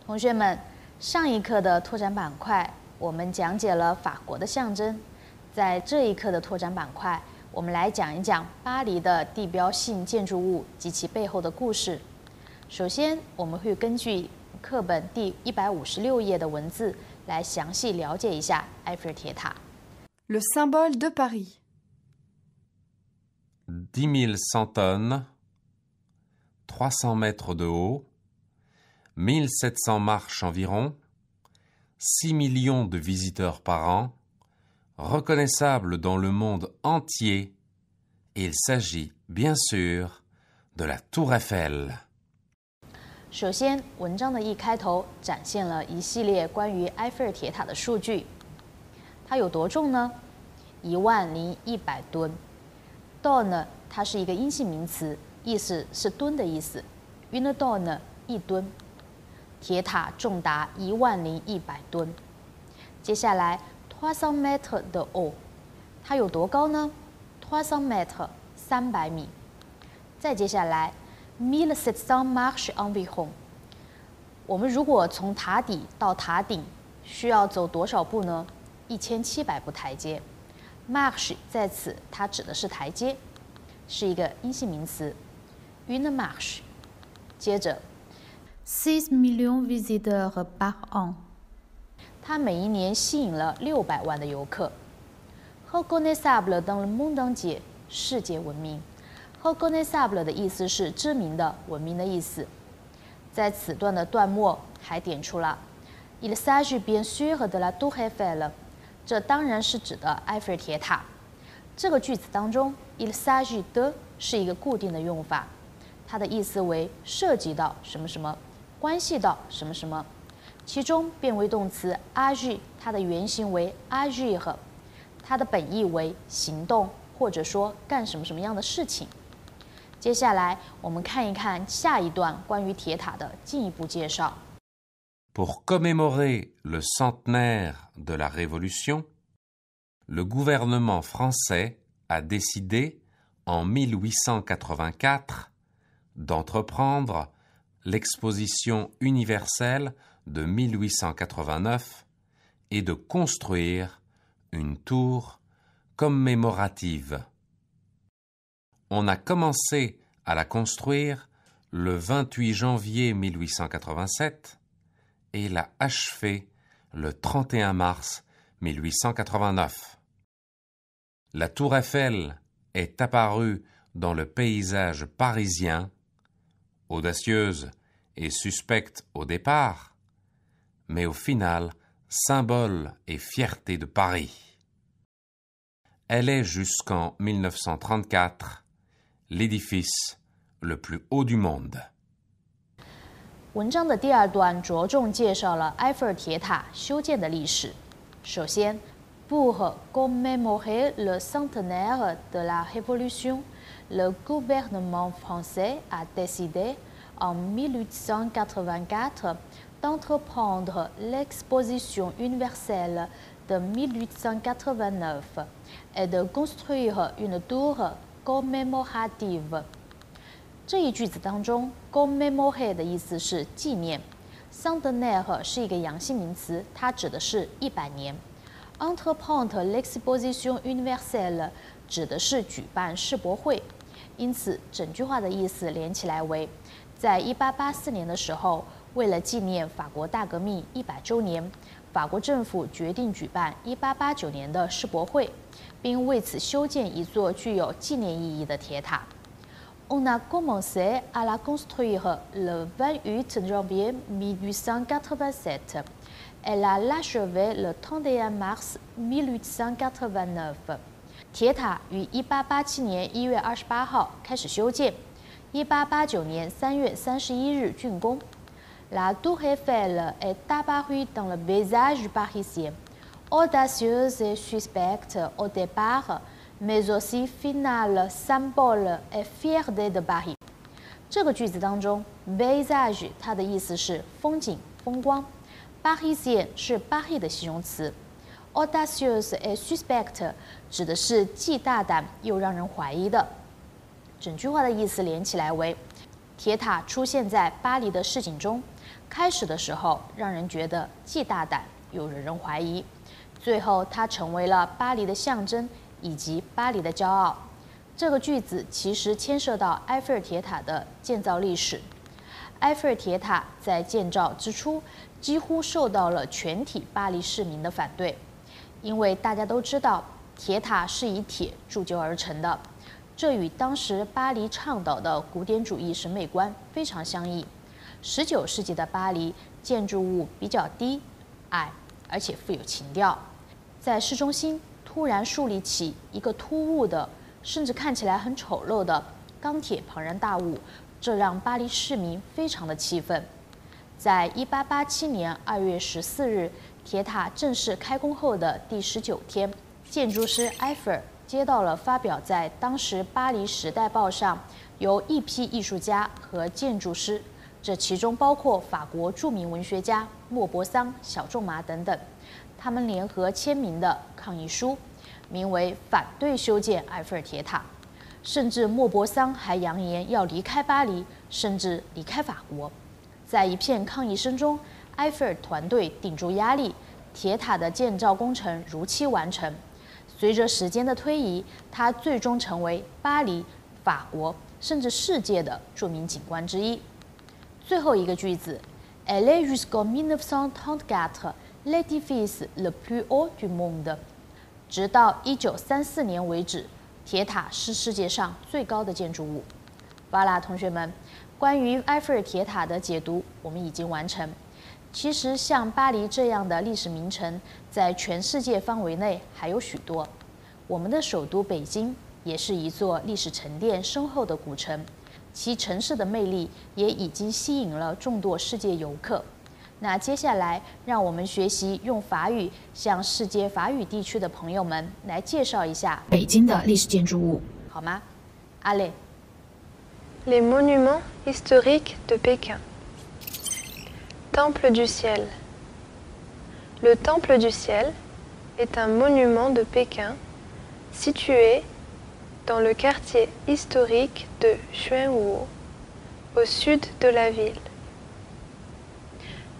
同学们，上一课的拓展板块，我们讲解了法国的象征。在这一课的拓展板块，我们来讲一讲巴黎的地标性建筑物及其背后的故事。首先，我们会根据课本第156页的文字来详细了解一下埃菲尔铁塔。Le symbole de Paris. 10 100 tonnes, 300 mètres de haut, 1700 marches environ, 6 millions de visiteurs par an, reconnaissable dans le monde entier, il s'agit bien sûr de la Tour Eiffel. 首先，文章的一开头展现了一系列关于埃菲尔铁塔的数据。它有多重呢？10100吨。tonne 它是一个阴性名词，意思是吨的意思。une tonne 1吨。铁塔重达10100吨。接下来300 mètres de haut， 它有多高呢？300 mètres 300米。再接下来1700 marches environ， 我们如果从塔底到塔顶需要走多少步呢？1700步台阶。marche 在此它指的是台阶，是一个阴性名词。une marche。接着6 millions visiteurs par an， 它每一年吸引了600万的游客。reconnaissable dans le monde entier， 世界闻名。reconnaissable 的意思是知名的、闻名的意思。在此段的段末还点出了 il s'agit bien sûr de la Tour Eiffel， 这当然是指的埃菲尔铁塔。这个句子当中 il s'agit de 是一个固定的用法，它的意思为涉及到什么什么，关系到什么什么。其中变为动词 agir， 它的原型为 agir， 它的本意为行动或者说干什么什么样的事情。接下来我们看一看下一段关于铁塔的进一步介绍。Pour commémorer le centenaire de la Révolution, le gouvernement français a décidé en 1884 d'entreprendre l'exposition universelle de 1889 et de construire une tour commémorative. On a commencé à la construire le 28 janvier 1887 et l'a achevée le 31 mars 1889. La tour Eiffel est apparue dans le paysage parisien, audacieuse et suspecte au départ, mais au final, symbole et fierté de Paris. Elle est jusqu'en 1934 l'édifice le plus haut du monde. 文章的第二段着重介绍了埃菲尔铁塔修建的历史。首先 pour commémorer le centenaire de la Révolution, le gouvernement français a décidé en 1884 d'entreprendre l'exposition universelle de 1889 et de construire une tour commémorative。 这一句子当中 commémorer 的意思是纪念， centenaire 是一个阳性名词，它指的是100年。entreprendre l'exposition universelle 指的是举办世博会，因此整句话的意思连起来为：在1884年的时候，为了纪念法国大革命100周年，法国政府决定举办1889年的世博会，并为此修建一座具有纪念意义的铁塔。On a commencé à la construire le 28 janvier 1887. Elle a l'achevé le 31 mars 1889. 铁塔于1887年1月28号开始修建，1889年3月31日竣工。La Tour Eiffel est apparue dans le paysage parisien, audacieuse et suspecte au départ.Mais aussi final, symbole et fierté de Paris。 这个句子当中 ，paysage 它的意思是风景、风光 ，Parisien 是巴黎的形容词 ，audacieux et suspect 指的是既大胆又让人怀疑的。整句话的意思连起来为：铁塔出现在巴黎的市井中，开始的时候让人觉得既大胆又惹人怀疑，最后它成为了巴黎的象征以及巴黎的骄傲。这个句子其实牵涉到埃菲尔铁塔的建造历史。埃菲尔铁塔在建造之初几乎受到了全体巴黎市民的反对，因为大家都知道铁塔是以铁铸就而成的，这与当时巴黎倡导的古典主义审美观非常相异。19世纪的巴黎建筑物比较低、矮，而且富有情调，在市中心突然树立起一个突兀的，甚至看起来很丑陋的钢铁庞然大物，这让巴黎市民非常的气愤。在1887年2月14日，铁塔正式开工后的第19天，建筑师埃菲尔接到了发表在当时《巴黎时代报》上由一批艺术家和建筑师，这其中包括法国著名文学家莫泊桑、小仲马等等，他们联合签名的抗议书，名为“反对修建埃菲尔铁塔”。甚至莫泊桑还扬言要离开巴黎，甚至离开法国。在一片抗议声中，埃菲尔团队顶住压力，铁塔的建造工程如期完成。随着时间的推移，它最终成为巴黎、法国甚至世界的著名景观之一。最后一个句子 Elle est jusqu'en 1934 l'édifice le plus haut du monde。直到1934年为止，铁塔是世界上最高的建筑物。巴拉同学们，关于埃菲尔铁塔的解读我们已经完成。其实像巴黎这样的历史名城，在全世界范围内还有许多。我们的首都北京也是一座历史沉淀深厚的古城，其城市的魅力也已经吸引了众多世界游客。那接下来，让我们学习用法语向世界法语地区的朋友们来介绍一下北京的历史建筑物，好吗？Allez. Les monuments historiques de Pékin. Temple du ciel. Le Temple du ciel est un monument de Pékin situé dans le quartier historique de Xuanwu, au sud de la ville.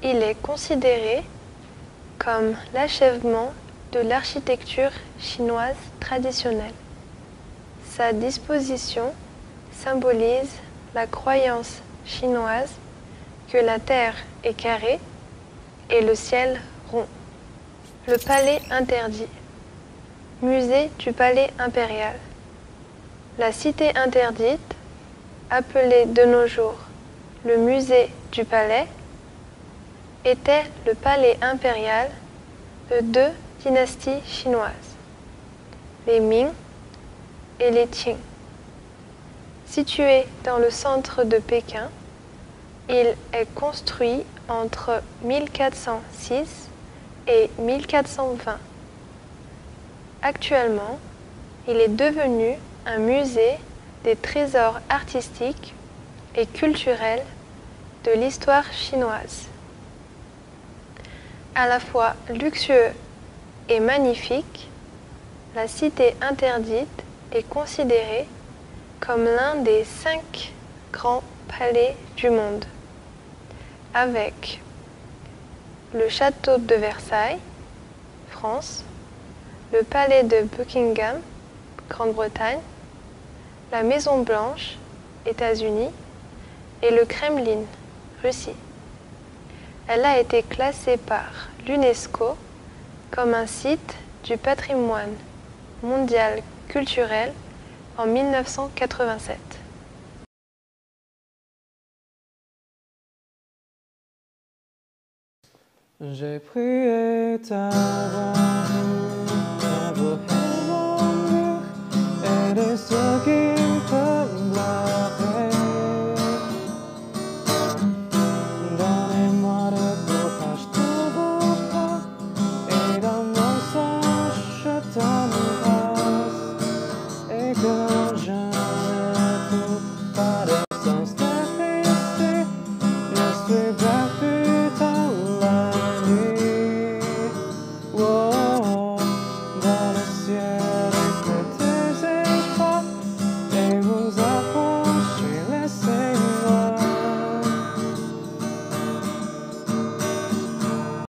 Il est considéré comme l'achèvement de l'architecture chinoise traditionnelle. Sa disposition symbolise la croyance chinoise que la terre est carrée et le ciel rond. Le palais interdit. Musée du palais impérial. La cité interdite, appelée de nos jours le musée du palais, était le palais impérial de deux dynasties chinoises, les Ming et les Qing. Situé dans le centre de Pékin, il est construit entre 1406 et 1420. Actuellement, il est devenu un musée des trésors artistiques et culturels de l'histoire chinoise. À la fois luxueux et magnifique, la cité interdite est considérée comme l'un des 5 grands palais du monde, avec le château de Versailles, France, le palais de Buckingham, Grande-Bretagne, la Maison Blanche, États-Unis, et le Kremlin, Russie. Elle a été classée par l'UNESCO comme un site du patrimoine mondial culturel en 1987. J'ai prié ta